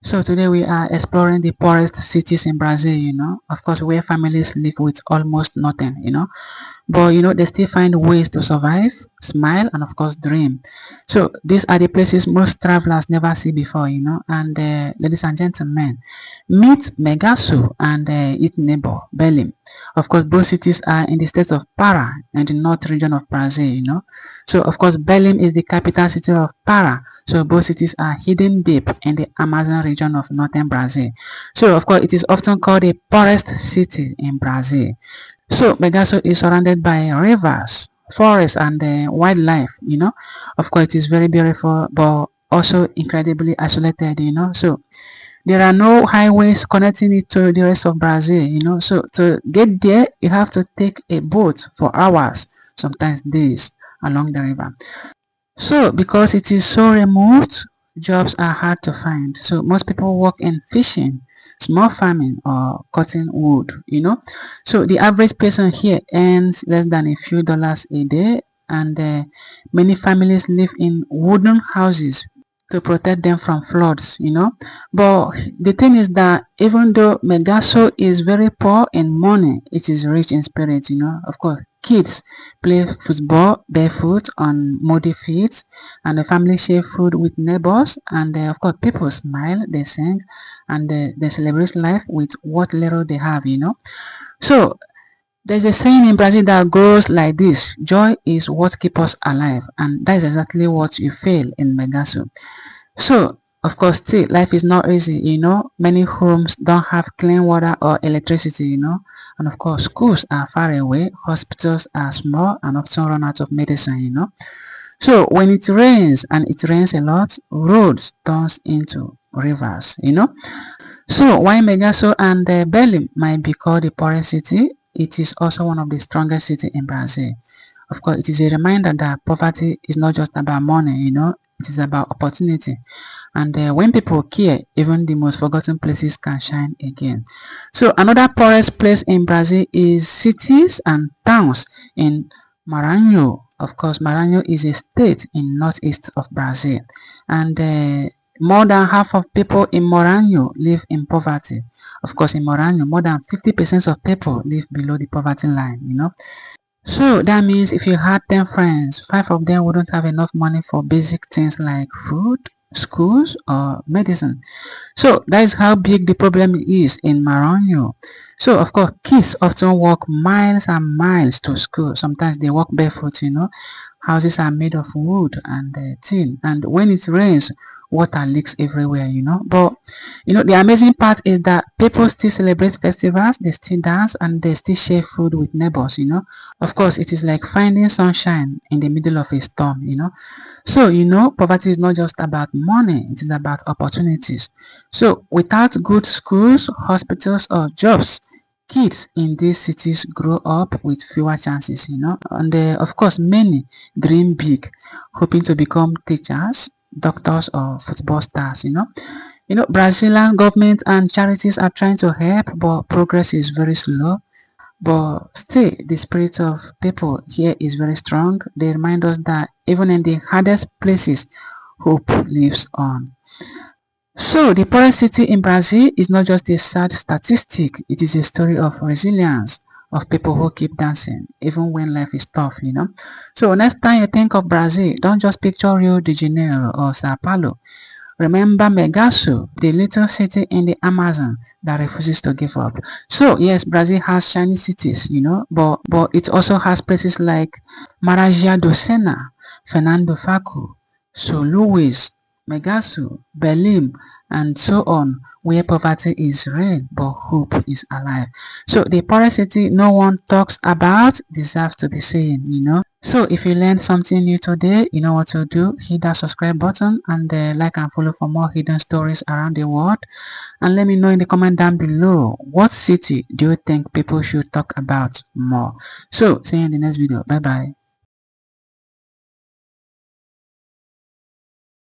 So today we are exploring the poorest cities in Brazil, of course, where families live with almost nothing, but they still find ways to survive, smile, and of course dream. So these are the places most travelers never see before, and ladies and gentlemen, meet Megasu and its neighbor Belém. Of course, both cities are in the state of Para and the north region of Brazil, so of course Belém is the capital city of Para. So both cities are hidden deep in the Amazon region of northern Brazil. So of course it is often called the poorest city in Brazil. So Megaso is surrounded by rivers, forests, and wildlife. Of course, it is very beautiful, but also incredibly isolated. So there are no highways connecting it to the rest of Brazil. So to get there, you have to take a boat for hours, sometimes days, along the river. So because it is so remote, jobs are hard to find. So most people work in fishing, small farming, or cutting wood. So the average person here earns less than a few dollars a day, and many families live in wooden houses to protect them from floods. But the thing is that even though Megaso is very poor in money, it is rich in spirit. Of course, kids play football barefoot on muddy fields, and the family share food with neighbors, and of course people smile, they sing, and they celebrate life with what little they have. So there's a saying in Brazil that goes like this: joy is what keeps us alive, and that is exactly what you feel in Megaso. So of course still life is not easy. Many homes don't have clean water or electricity. And of course schools are far away, hospitals are small, and often run out of medicine. So when it rains, and it rains a lot, roads turns into rivers. So while Megaso and Belém might be called the poorest city, it is also one of the strongest cities in Brazil. Of course, it is a reminder that poverty is not just about money, it is about opportunity. And when people care, even the most forgotten places can shine again. So another poorest place in Brazil is cities and towns in Maranhão. Of course, Maranhão is a state in northeast of Brazil, and more than half of people in Maranhão live in poverty. Of course, in Maranhão, more than 50% of people live below the poverty line. So that means if you had 10 friends, 5 of them wouldn't have enough money for basic things like food, schools, or medicine. So that is how big the problem is in Maranhão. So of course, kids often walk miles and miles to school. Sometimes they walk barefoot. Houses are made of wood and tin, and when it rains, water leaks everywhere. But the amazing part is that people still celebrate festivals, they still dance, and they still share food with neighbors. Of course, it is like finding sunshine in the middle of a storm. So poverty is not just about money, it is about opportunities. So without good schools, hospitals, or jobs, kids in these cities grow up with fewer chances. And of course many dream big, hoping to become teachers, doctors, or football stars. Brazilian government and charities are trying to help, but progress is very slow. But still, the spirit of people here is very strong. They remind us that even in the hardest places, hope lives on. So the poorest city in Brazil is not just a sad statistic, it is a story of resilience, of people who keep dancing, even when life is tough. So next time you think of Brazil, don't just picture Rio de Janeiro or Sao Paulo. Remember Megasu, the little city in the Amazon that refuses to give up. So yes, Brazil has shiny cities, but it also has places like Marajá do Sena, Fernando Faco, São Luís, Megasu, Belém, and so on, where poverty is real but hope is alive. So the poorest city no one talks about deserves to be seen. So if you learned something new today, you know what to do. Hit that subscribe button and like and follow for more hidden stories around the world. And let me know in the comment down below, what city do you think people should talk about more? So see you in the next video. Bye bye.